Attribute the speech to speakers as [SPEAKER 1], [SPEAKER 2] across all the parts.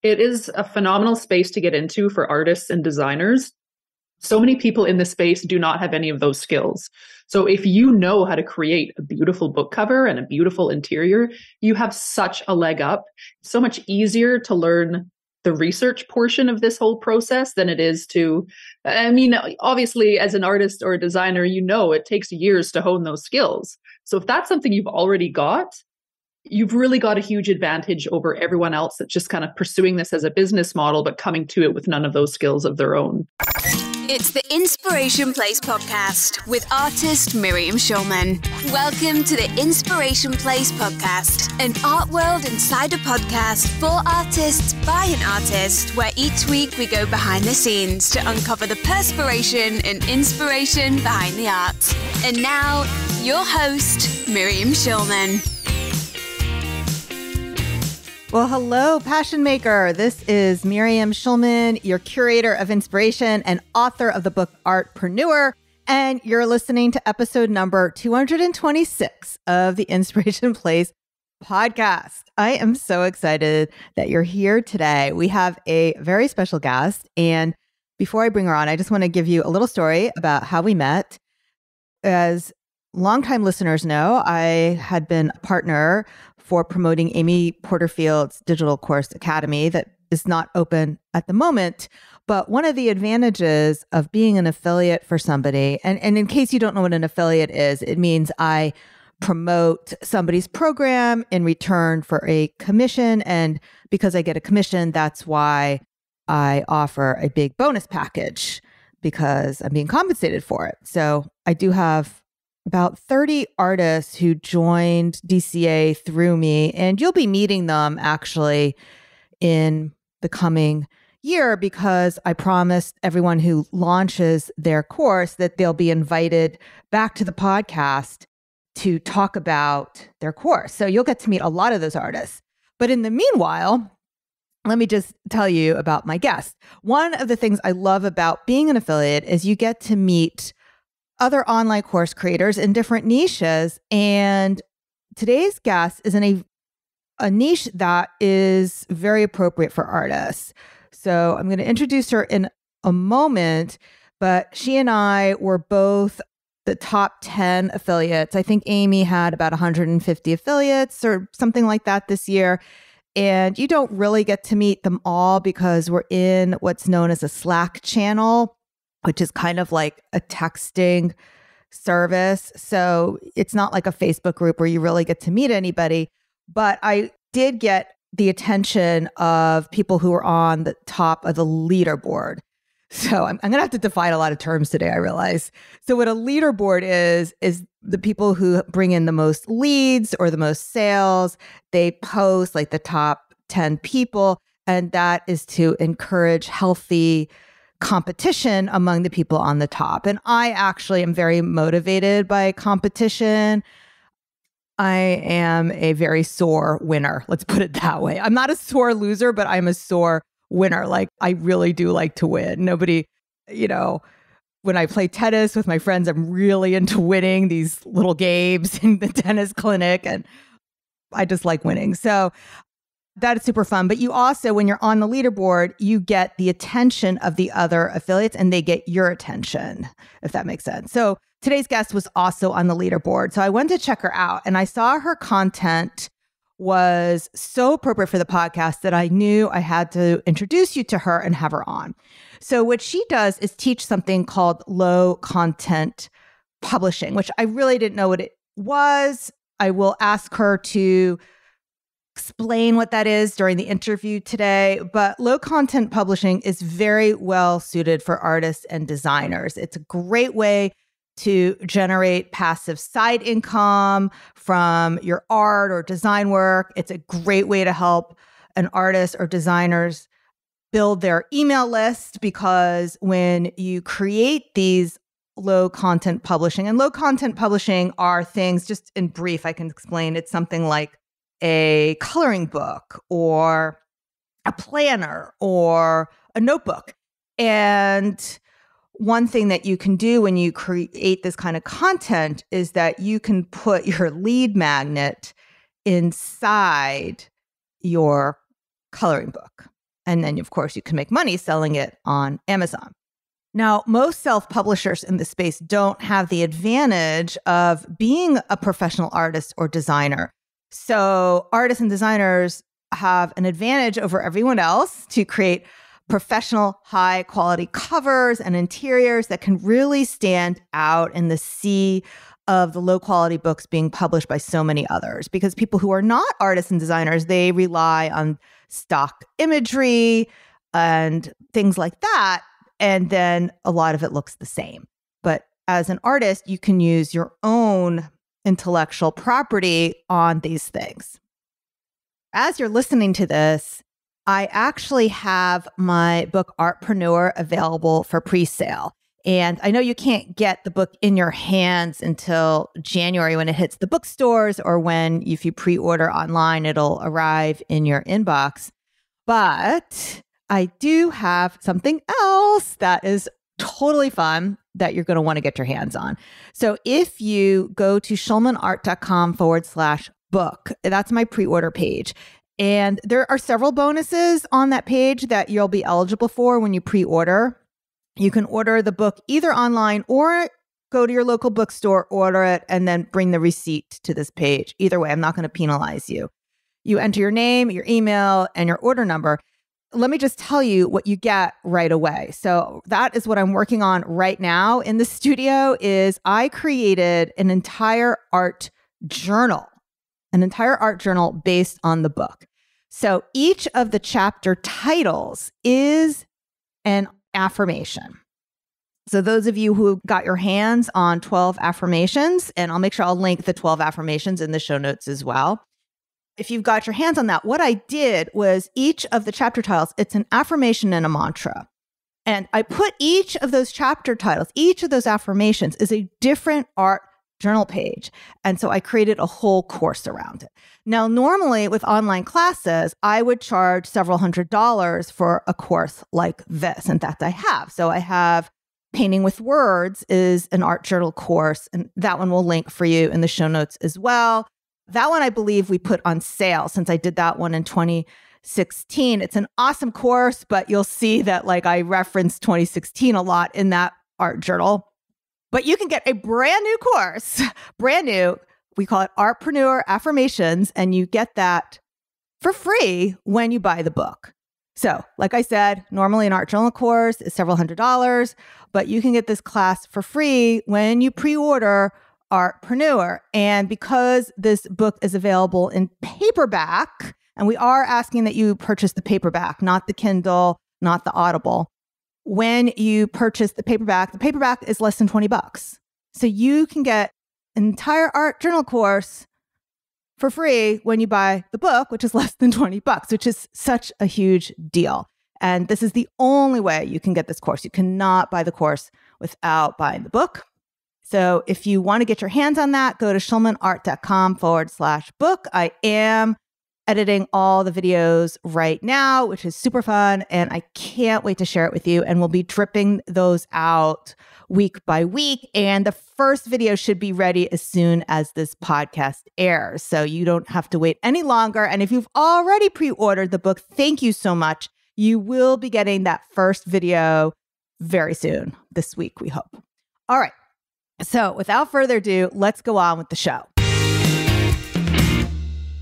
[SPEAKER 1] It is a phenomenal space to get into for artists and designers. So many people in this space do not have any of those skills. So if you know how to create a beautiful book cover and a beautiful interior, you have such a leg up. It's so much easier to learn the research portion of this whole process than it is to, I mean, obviously as an artist or a designer, you know, it takes years to hone those skills. So if that's something you've already got, you've really got a huge advantage over everyone else that's just kind of pursuing this as a business model, but coming to it with none of those skills of their own.
[SPEAKER 2] It's the Inspiration Place podcast with artist Miriam Schulman. Welcome to the Inspiration Place podcast, an art world insider podcast for artists by an artist, where each week we go behind the scenes to uncover the perspiration and inspiration behind the art. And now, your host, Miriam Schulman.
[SPEAKER 3] Well, hello, Passion Maker. This is Miriam Schulman, your curator of inspiration and author of the book Artpreneur, and you're listening to episode number 226 of the Inspiration Place podcast. I am so excited that you're here today. We have a very special guest, and before I bring her on, I just want to give you a little story about how we met. As longtime listeners know, I had been a partner for promoting Amy Porterfield's digital course academy that is not open at the moment. But one of the advantages of being an affiliate for somebody, and in case you don't know what an affiliate is, it means I promote somebody's program in return for a commission. And because I get a commission, that's why I offer a big bonus package, because I'm being compensated for it. So I do have about 30 artists who joined DCA through me, and you'll be meeting them actually in the coming year, because I promised everyone who launches their course that they'll be invited back to the podcast to talk about their course. So you'll get to meet a lot of those artists. But in the meanwhile, let me just tell you about my guest. One of the things I love about being an affiliate is you get to meet other online course creators in different niches. And today's guest is in a niche that is very appropriate for artists. So I'm going to introduce her in a moment, but she and I were both the top 10 affiliates. I think Amy had about 150 affiliates or something like that this year. And you don't really get to meet them all because we're in what's known as a Slack channel, which is kind of like a texting service. So it's not like a Facebook group where you really get to meet anybody. But I did get the attention of people who are on the top of the leaderboard. So I'm going to have to define a lot of terms today, I realize. So what a leaderboard is the people who bring in the most leads or the most sales. They post like the top 10 people, and that is to encourage healthy competition among the people on the top. And I actually am very motivated by competition. I am a very sore winner. Let's put it that way. I'm not a sore loser, but I'm a sore winner. Like, I really do like to win. Nobody, when I play tennis with my friends, I'm really into winning these little games in the tennis clinic, and I just like winning. So that is super fun. But you also, when you're on the leaderboard, you get the attention of the other affiliates and they get your attention, if that makes sense. So today's guest was also on the leaderboard. So I went to check her out and I saw her content was so appropriate for the podcast that I knew I had to introduce you to her and have her on. So what she does is teach something called low content publishing, which I really didn't know what it was. I will ask her to explain what that is during the interview today, but low content publishing is very well suited for artists and designers. It's a great way to generate passive side income from your art or design work. It's a great way to help an artist or designers build their email list, because when you create these low content publishing, and low content publishing are things, just in brief, I can explain, it's something like a coloring book or a planner or a notebook. And one thing that you can do when you create this kind of content is that you can put your lead magnet inside your coloring book. And then, of course, you can make money selling it on Amazon. Now, most self-publishers in this space don't have the advantage of being a professional artist or designer. So artists and designers have an advantage over everyone else to create professional, high-quality covers and interiors that can really stand out in the sea of the low-quality books being published by so many others. Because people who are not artists and designers, they rely on stock imagery and things like that. And then a lot of it looks the same. But as an artist, you can use your own intellectual property on these things. As you're listening to this, I actually have my book Artpreneur available for pre-sale. And I know you can't get the book in your hands until January when it hits the bookstores, or when, if you pre-order online, it'll arrive in your inbox. But I do have something else that is totally fun that you're going to want to get your hands on. So if you go to schulmanart.com/book, that's my pre-order page. And there are several bonuses on that page that you'll be eligible for when you pre-order. You can order the book either online or go to your local bookstore, order it, and then bring the receipt to this page. Either way, I'm not going to penalize you. You enter your name, your email, and your order number. Let me just tell you what you get right away. So that is what I'm working on right now in the studio. Is I created an entire art journal based on the book. So each of the chapter titles is an affirmation. So those of you who got your hands on 12 affirmations, and I'll make sure I'll link the 12 affirmations in the show notes as well. If you've got your hands on that, what I did was each of the chapter titles, it's an affirmation and a mantra. And I put each of those chapter titles, each of those affirmations is a different art journal page. And so I created a whole course around it. Now, normally with online classes, I would charge several $100s for a course like this. In fact, I have. So I have Painting with Words is an art journal course, and that one will link for you in the show notes as well. That one, I believe we put on sale since I did that one in 2016. It's an awesome course, but you'll see that I referenced 2016 a lot in that art journal. But you can get a brand new course, brand new. We call it Artpreneur Affirmations, and you get that for free when you buy the book. So, like I said, normally an art journal course is several $100s, but you can get this class for free when you pre-order Artpreneur. And because this book is available in paperback, and we are asking that you purchase the paperback, not the Kindle, not the Audible. When you purchase the paperback is less than $20. So you can get an entire art journal course for free when you buy the book, which is less than $20, which is such a huge deal. And this is the only way you can get this course. You cannot buy the course without buying the book. So if you want to get your hands on that, go to schulmanart.com/book. I am editing all the videos right now, which is super fun. And I can't wait to share it with you. And we'll be dripping those out week by week. And the first video should be ready as soon as this podcast airs. So you don't have to wait any longer. And if you've already pre-ordered the book, thank you so much. You will be getting that first video very soon this week, we hope. All right. So without further ado, let's go on with the show.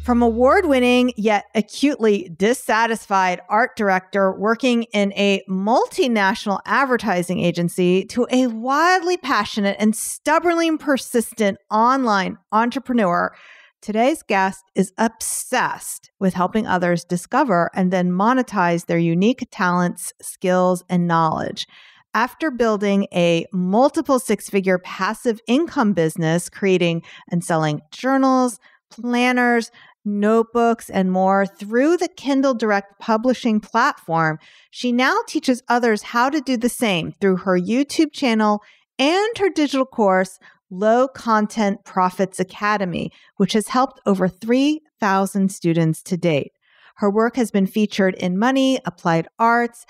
[SPEAKER 3] From award-winning yet acutely dissatisfied art director working in a multinational advertising agency to a wildly passionate and stubbornly persistent online entrepreneur, today's guest is obsessed with helping others discover and then monetize their unique talents, skills, and knowledge. After building a multiple six-figure passive income business, creating and selling journals, planners, notebooks, and more through the Kindle Direct publishing platform, she now teaches others how to do the same through her YouTube channel and her digital course, Low Content Profits Academy, which has helped over 3,000 students to date. Her work has been featured in Money, Applied Arts,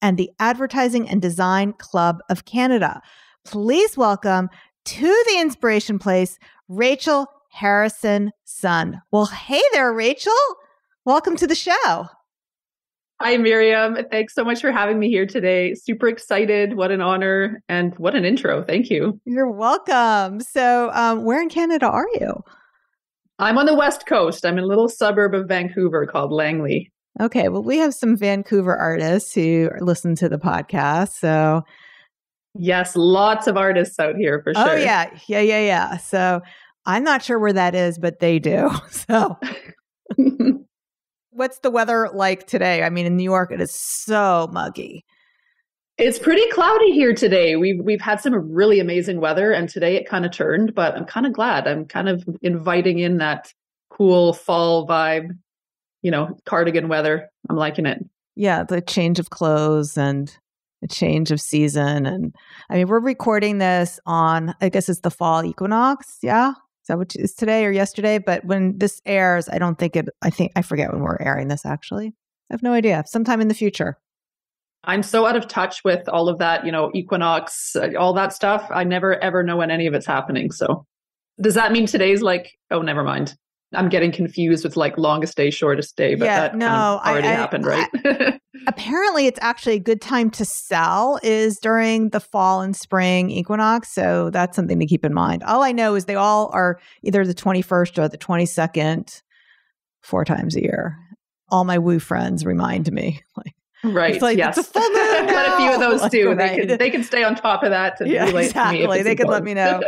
[SPEAKER 3] and the Advertising and Design Club of Canada. Please welcome to the Inspiration Place, Rachel Harrison-Sun. Well, hey there, Rachel. Welcome to the show.
[SPEAKER 1] Hi, Miriam. Thanks so much for having me here today. Super excited. What an honor and what an intro. Thank you.
[SPEAKER 3] You're welcome. So, where in Canada are you?
[SPEAKER 1] I'm on the West Coast. I'm in a little suburb of Vancouver called Langley.
[SPEAKER 3] Okay. Well, we have some Vancouver artists who listen to the podcast. So,
[SPEAKER 1] Yes, lots of artists out here for sure.
[SPEAKER 3] oh, yeah. Yeah. So, I'm not sure where that is, but they do. So, what's the weather like today? I mean, in New York, it is so muggy.
[SPEAKER 1] It's pretty cloudy here today. We've had some really amazing weather, and today it kind of turned, but I'm kind of glad. I'm kind of inviting in that cool fall vibe, cardigan weather. I'm liking it.
[SPEAKER 3] Yeah, the change of clothes and a change of season. And I mean, we're recording this on, I guess it's the fall equinox. Yeah. Is that what is today or yesterday? But when this airs, I forget when we're airing this actually. I have no idea. Sometime in the future.
[SPEAKER 1] I'm so out of touch with all of that, equinox, all that stuff. I never ever know when any of it's happening. So does that mean today's oh, never mind. I'm getting confused with longest day, shortest day, but that kind of already happened, right?
[SPEAKER 3] Apparently it's actually a good time to sell is during the fall and spring equinox. So that's something to keep in mind. All I know is they all are either the 21st or the 22nd, 4 times a year. All my woo friends remind me
[SPEAKER 1] right.
[SPEAKER 3] Yes. It's a full moon
[SPEAKER 1] Quite a few of those too.
[SPEAKER 3] Right.
[SPEAKER 1] They can stay on top of that and relate to me.
[SPEAKER 3] Exactly. They can let me know.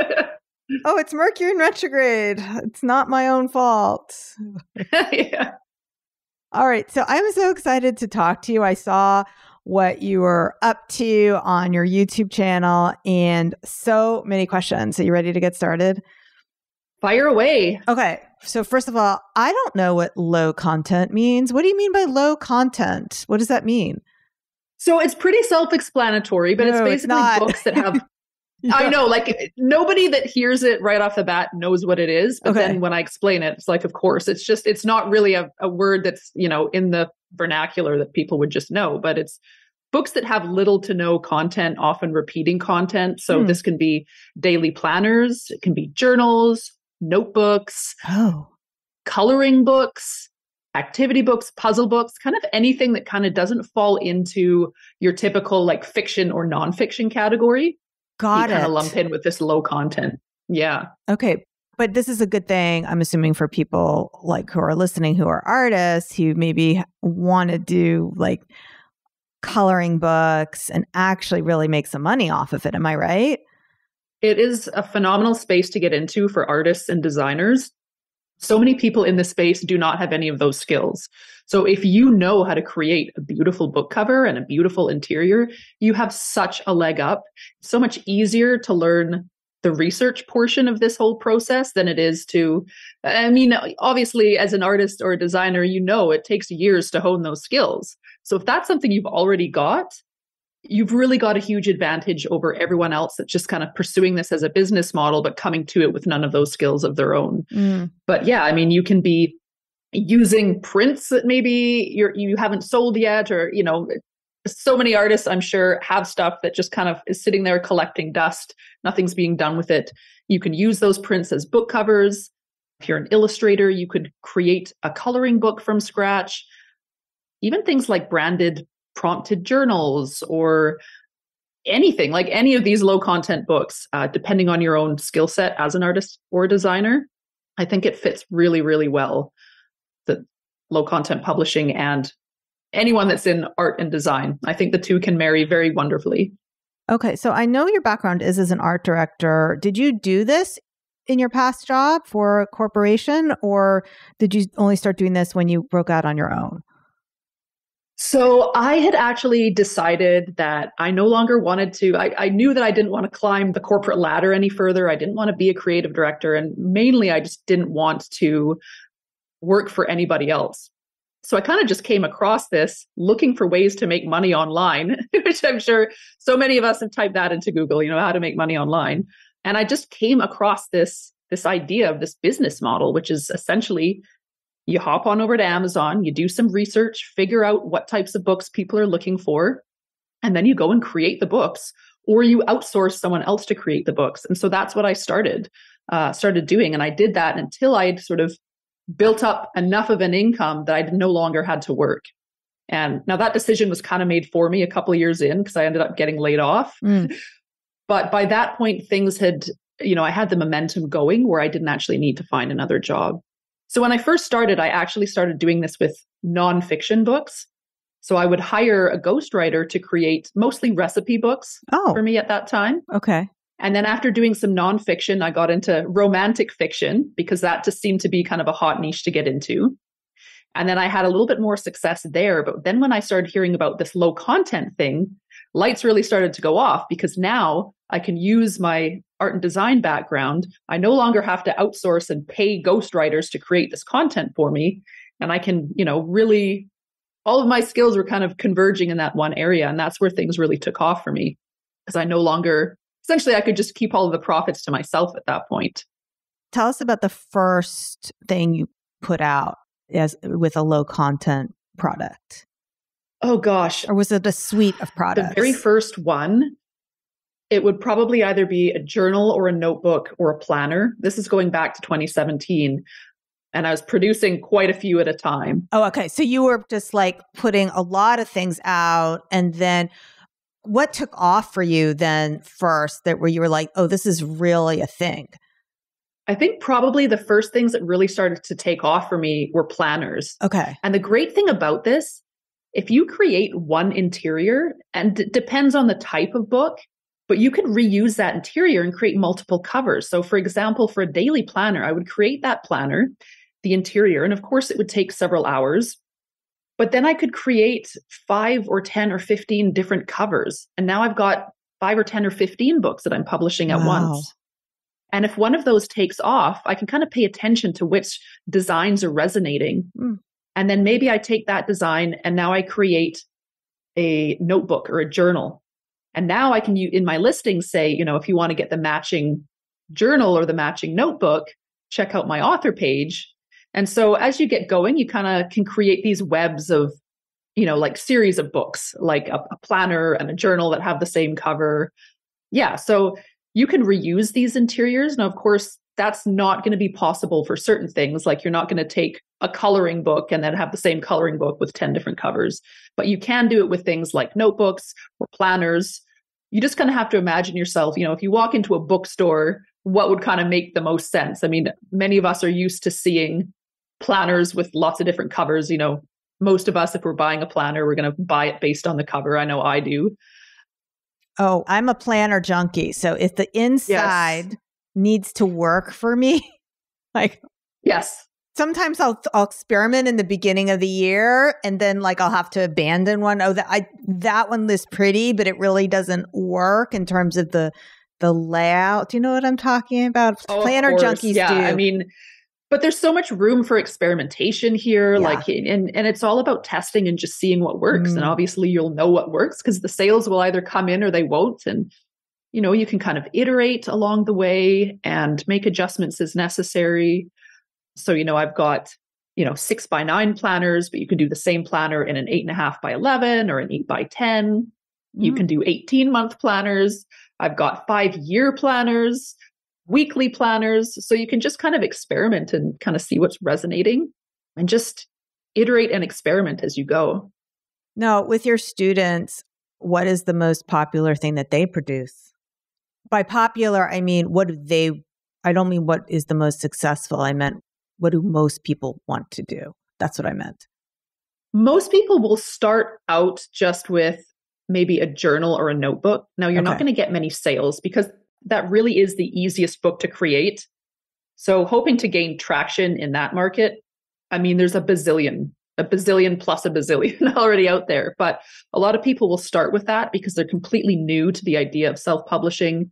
[SPEAKER 3] Oh, it's Mercury in retrograde. It's not my own fault.
[SPEAKER 1] Yeah.
[SPEAKER 3] All right. So I'm so excited to talk to you. I saw what you were up to on your YouTube channel and so many questions. Are you ready to get started?
[SPEAKER 1] Fire away.
[SPEAKER 3] Okay. So first of all, I don't know what low content means. What do you mean by low content? What does that mean?
[SPEAKER 1] So it's pretty self-explanatory, but it's basically books that have yeah. I know, nobody that hears it right off the bat knows what it is. But then when I explain it, it's of course, it's not really a word that's, in the vernacular that people would just know, but it's books that have little to no content, often repeating content. So this can be daily planners, it can be journals, notebooks, coloring books, activity books, puzzle books, kind of anything that kind of doesn't fall into your typical fiction or nonfiction category.
[SPEAKER 3] Got it.
[SPEAKER 1] Kind of lump in with this low content. Yeah.
[SPEAKER 3] Okay. But this is a good thing, I'm assuming, for people who are listening, who are artists, who maybe want to do coloring books and actually really make some money off of it. Am I right?
[SPEAKER 1] It is a phenomenal space to get into for artists and designers. So many people in this space do not have any of those skills. So if you know how to create a beautiful book cover and a beautiful interior, you have such a leg up. It's so much easier to learn the research portion of this whole process than it is obviously as an artist or a designer, it takes years to hone those skills. So if that's something you've already got, you've really got a huge advantage over everyone else that's just kind of pursuing this as a business model, but coming to it with none of those skills of their own. But yeah, you can be using prints that maybe you haven't sold yet, or, so many artists, I'm sure, have stuff that just kind of is sitting there collecting dust. Nothing's being done with it. You can use those prints as book covers. If you're an illustrator, you could create a coloring book from scratch. Even things like branded prompted journals or anything, any of these low content books, depending on your own skill set as an artist or designer. I think it fits really, really well, the low content publishing and anyone that's in art and design. I think the two can marry very wonderfully.
[SPEAKER 3] Okay. So I know your background is as an art director. Did you do this in your past job for a corporation, or did you only start doing this when you broke out on your own?
[SPEAKER 1] So I had actually decided that I no longer wanted to, I knew that I didn't want to climb the corporate ladder any further. I didn't want to be a creative director. And mainly, I just didn't want to work for anybody else. So I kind of just came across this looking for ways to make money online, which I'm sure so many of us have typed that into Google, how to make money online. And I just came across this idea of this business model, which is essentially you hop on over to Amazon, you do some research, figure out what types of books people are looking for, and then you go and create the books, or you outsource someone else to create the books. And so that's what I started doing. And I did that until I'd sort of built up enough of an income that I no longer had to work. And now that decision was kind of made for me a couple of years in because I ended up getting laid off. But by that point, things had, I had the momentum going where I didn't actually need to find another job. So when I first started, I actually started doing this with nonfiction books. So I would hire a ghostwriter to create mostly recipe books for me at that time.
[SPEAKER 3] Okay.
[SPEAKER 1] And then after doing some nonfiction, I got into romantic fiction because that just seemed to be kind of a hot niche to get into. And then I had a little bit more success there. But then when I started hearing about this low content thing, lights really started to go off because now I can use my art and design background. I no longer have to outsource and pay ghostwriters to create this content for me. And I can, really, all of my skills were kind of converging in that one area. And that's where things really took off for me because I no longer, essentially, I could just keep all of the profits to myself at that point.
[SPEAKER 3] Tell us about the first thing you put out with a low content product.
[SPEAKER 1] Oh gosh.
[SPEAKER 3] Or was it a suite of products?
[SPEAKER 1] The very first one, it would probably either be a journal or a notebook or a planner. This is going back to 2017. And I was producing quite a few at a time.
[SPEAKER 3] Oh, okay. So you were just like putting a lot of things out. And then what took off for you then first that where you were like, oh, this is really a thing?
[SPEAKER 1] I think probably the first things that really started to take off for me were planners.
[SPEAKER 3] Okay.
[SPEAKER 1] And the great thing about this, if you create one interior, and it depends on the type of book, but you could reuse that interior and create multiple covers. So for example, for a daily planner, I would create that planner, the interior, and of course it would take several hours. But then I could create 5 or 10 or 15 different covers. And now I've got 5 or 10 or 15 books that I'm publishing at once. And if one of those takes off, I can kind of pay attention to which designs are resonating. And then maybe I take that design and now I create a notebook or a journal. And now I can, in my listing, say, if you want to get the matching journal or the matching notebook, check out my author page. And so as you get going, you kind of can create these webs of, like series of books, like a planner and a journal that have the same cover. Yeah. So you can reuse these interiors. Now, of course, that's not going to be possible for certain things. Like you're not going to take a coloring book and then have the same coloring book with 10 different covers. But you can do it with things like notebooks or planners. You just kind of have to imagine yourself, if you walk into a bookstore, what would kind of make the most sense? I mean, many of us are used to seeing planners with lots of different covers. Most of us, if we're buying a planner, we're going to buy it based on the cover. I know I do.
[SPEAKER 3] Oh, I'm a planner junkie. So if the inside needs to work for me,
[SPEAKER 1] yes.
[SPEAKER 3] Sometimes I'll experiment in the beginning of the year and then I'll have to abandon one. Oh, that one is pretty, but it really doesn't work in terms of the layout. Do you know what I'm talking about?
[SPEAKER 1] Oh,
[SPEAKER 3] planner junkies do.
[SPEAKER 1] I mean, but there's so much room for experimentation here. And it's all about testing and just seeing what works. And obviously you'll know what works because the sales will either come in or they won't. And, you can kind of iterate along the way and make adjustments as necessary. So, I've got, 6x9 planners, but you can do the same planner in an 8.5x11 or an 8x10. You can do 18-month planners. I've got 5-year planners, weekly planners. So you can just kind of experiment and kind of see what's resonating and just iterate and experiment as you go.
[SPEAKER 3] Now, with your students, what is the most popular thing that they produce? By popular, I mean, I don't mean what is the most successful. I meant, what do most people want to do? That's what I meant.
[SPEAKER 1] Most people will start out just with maybe a journal or a notebook. Now, you're not going to get many sales because that really is the easiest book to create. So hoping to gain traction in that market, I mean, there's a bazillion plus a bazillion already out there. But a lot of people will start with that because they're completely new to the idea of self-publishing.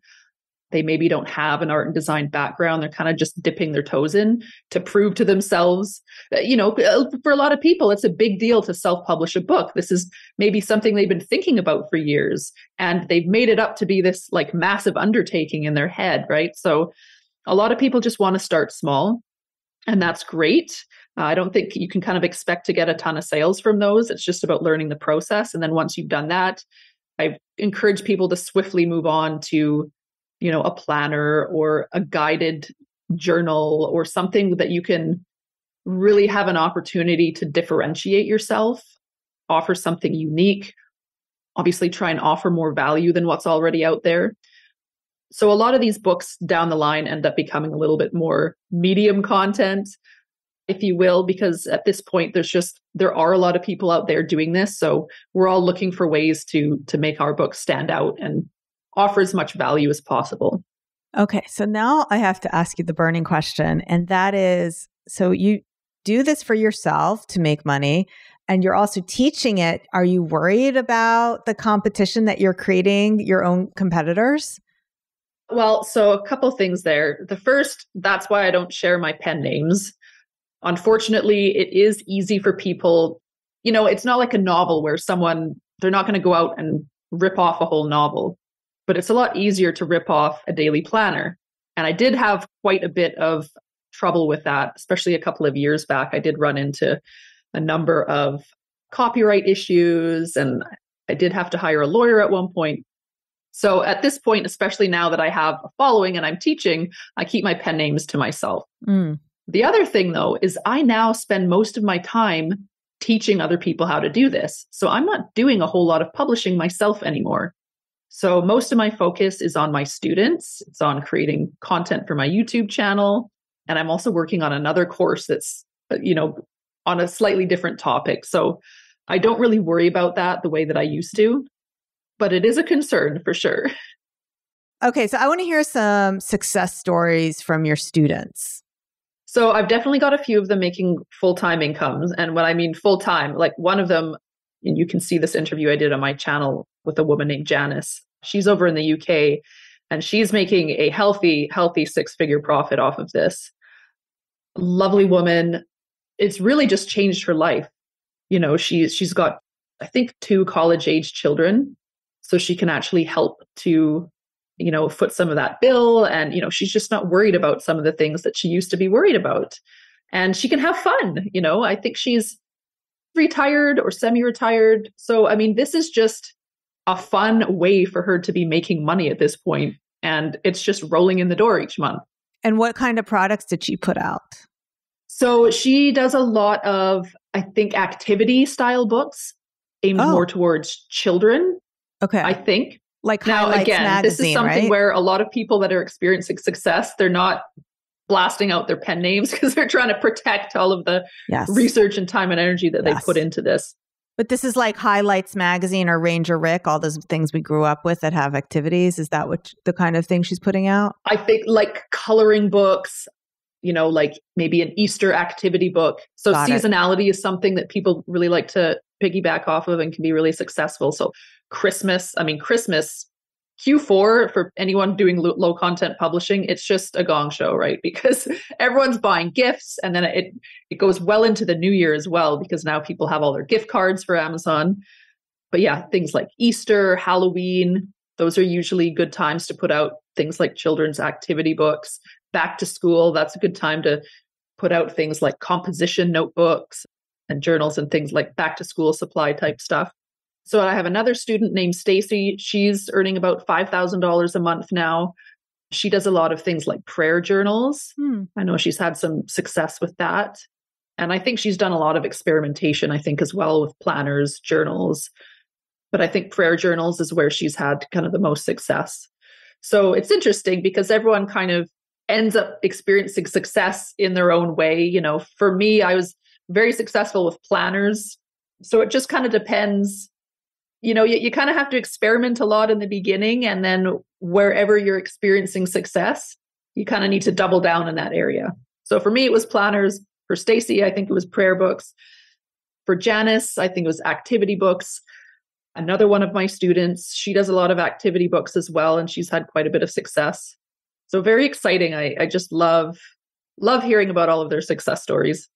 [SPEAKER 1] They maybe don't have an art and design background. They're kind of just dipping their toes in to prove to themselves. For a lot of people, it's a big deal to self-publish a book. This is maybe something they've been thinking about for years, and they've made it up to be this massive undertaking in their head, right? So a lot of people just want to start small, and that's great. I don't think you can kind of expect to get a ton of sales from those. It's just about learning the process. And then once you've done that, I encourage people to swiftly move on to a planner or a guided journal or something that you can really have an opportunity to differentiate yourself offer something unique, obviously try and offer more value than what's already out there. So a lot of these books down the line end up becoming a little bit more medium content, if you will, because at this point there are a lot of people out there doing this. So we're all looking for ways to make our books stand out and offer as much value as possible.
[SPEAKER 3] Okay, so now I have to ask you the burning question, and that is, so you do this for yourself to make money, and you're also teaching it. Are you worried about the competition that you're creating, your own competitors?
[SPEAKER 1] Well, so a couple things there. The first, that's why I don't share my pen names. Unfortunately, it is easy for people, it's not like a novel where they're not going to go out and rip off a whole novel, but it's a lot easier to rip off a daily planner. And I did have quite a bit of trouble with that, especially a couple of years back. I did run into a number of copyright issues, and I did have to hire a lawyer at one point. So at this point, especially now that I have a following and I'm teaching, I keep my pen names to myself. The other thing, though, is I now spend most of my time teaching other people how to do this. So I'm not doing a whole lot of publishing myself anymore. So most of my focus is on my students. It's on creating content for my YouTube channel. And I'm also working on another course that's, on a slightly different topic. So I don't really worry about that the way that I used to. But it is a concern for sure.
[SPEAKER 3] Okay, so I want to hear some success stories from your students.
[SPEAKER 1] So I've definitely got a few of them making full-time incomes. And when I mean full-time, like one of them, and you can see this interview I did on my channel with a woman named Janice. She's over in the UK and she's making a healthy 6-figure profit off of this. Lovely woman. It's really just changed her life. She's got, I think, 2 college-age children. So she can actually help to, foot some of that bill. And, she's just not worried about some of the things that she used to be worried about. And she can have fun. I think she's retired or semi-retired. So, this is just a fun way for her to be making money at this point. And it's just rolling in the door each month.
[SPEAKER 3] And what kind of products did she put out?
[SPEAKER 1] So she does a lot of, I think, activity style books aimed more towards children.
[SPEAKER 3] Okay.
[SPEAKER 1] I think.
[SPEAKER 3] Like
[SPEAKER 1] now,
[SPEAKER 3] Highlights
[SPEAKER 1] again,
[SPEAKER 3] magazine,
[SPEAKER 1] this is something
[SPEAKER 3] right?
[SPEAKER 1] where a lot of people that are experiencing success, they're not blasting out their pen names because they're trying to protect all of the research and time and energy that they put into this.
[SPEAKER 3] But this is like Highlights magazine or Ranger Rick, all those things we grew up with that have activities. Is that what the kind of thing she's putting out?
[SPEAKER 1] I think like coloring books, like maybe an Easter activity book. So seasonality is something that people really like to piggyback off of and can be really successful. So Christmas Q4 for anyone doing low content publishing, it's just a gong show, right? Because everyone's buying gifts, and then it goes well into the new year as well, because now people have all their gift cards for Amazon. But yeah, things like Easter, Halloween, those are usually good times to put out things like children's activity books. Back to school, that's a good time to put out things like composition notebooks and journals and things like back to school supply type stuff. So I have another student named Stacy. She's earning about $5,000 a month now. She does a lot of things like prayer journals. I know she's had some success with that. And I think she's done a lot of experimentation, I think, as well with planners, journals. But I think prayer journals is where she's had kind of the most success. So it's interesting because everyone kind of ends up experiencing success in their own way. For me, I was very successful with planners. So it just kind of depends. You kind of have to experiment a lot in the beginning, and then wherever you're experiencing success, you kind of need to double down in that area. So for me, it was planners. For Stacy, I think it was prayer books. For Janice, I think it was activity books. Another one of my students, she does a lot of activity books as well, and she's had quite a bit of success. So very exciting. I just love hearing about all of their success stories.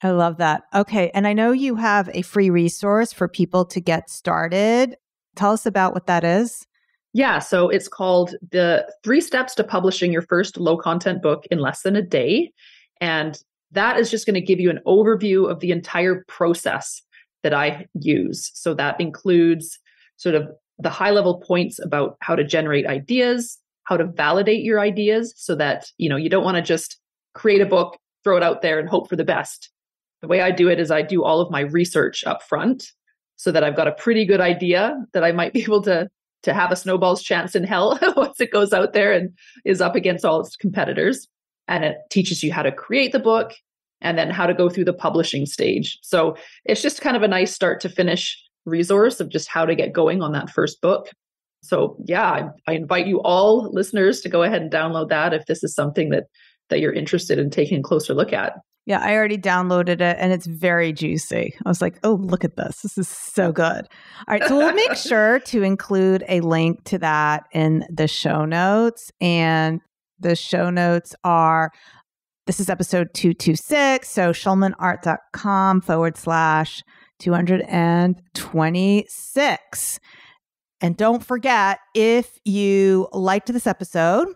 [SPEAKER 3] I love that. Okay. And I know you have a free resource for people to get started. Tell us about what that is.
[SPEAKER 1] Yeah. So it's called the 3 Steps to Publishing Your First Low Content Book in Less Than a Day. And that is just going to give you an overview of the entire process that I use. So that includes sort of the high level points about how to generate ideas, how to validate your ideas so that, you don't want to just create a book, throw it out there and hope for the best. The way I do it is I do all of my research up front. so that I've got a pretty good idea that I might be able to have a snowball's chance in hell once it goes out there and is up against all its competitors. And it teaches you how to create the book and then how to go through the publishing stage. So it's just kind of a nice start to finish resource of just how to get going on that first book. So yeah, I invite you all listeners to go ahead and download that if this is something that you're interested in taking a closer look at.
[SPEAKER 3] Yeah, I already downloaded it and it's very juicy. I was like, oh, look at this. This is so good. All right. So we'll make sure to include a link to that in the show notes. And the show notes are, this is episode 226. So schulmanart.com/226. And don't forget, if you liked this episode,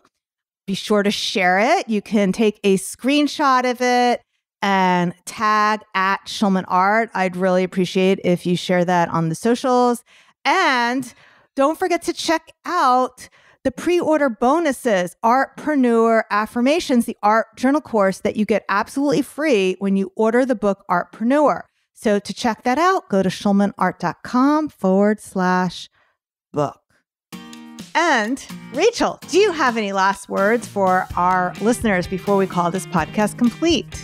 [SPEAKER 3] be sure to share it. You can take a screenshot of it and tag @SchulmanArt. I'd really appreciate if you share that on the socials. And don't forget to check out the pre-order bonuses, Artpreneur Affirmations, the art journal course that you get absolutely free when you order the book Artpreneur. So to check that out, go to schulmanart.com/book. And Rachel, do you have any last words for our listeners before we call this podcast complete?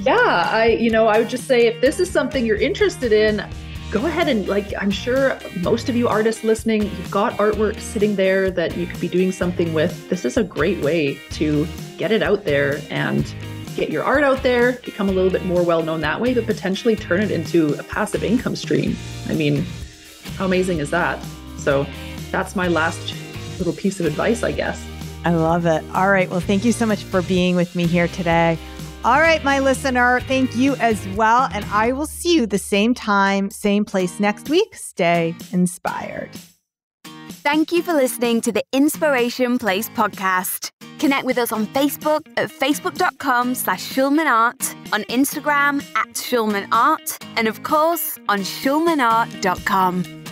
[SPEAKER 1] Yeah, I would just say if this is something you're interested in, go ahead and I'm sure most of you artists listening, you've got artwork sitting there that you could be doing something with. This is a great way to get it out there and get your art out there, become a little bit more well-known that way, but potentially turn it into a passive income stream. I mean, how amazing is that? So that's my last little piece of advice, I guess.
[SPEAKER 3] I love it. All right. Well, thank you so much for being with me here today. All right, my listener, thank you as well. And I will see you the same time, same place next week. Stay inspired.
[SPEAKER 2] Thank you for listening to the Inspiration Place podcast. Connect with us on Facebook at facebook.com/SchulmanArt, on Instagram @SchulmanArt, and of course on schulmanart.com.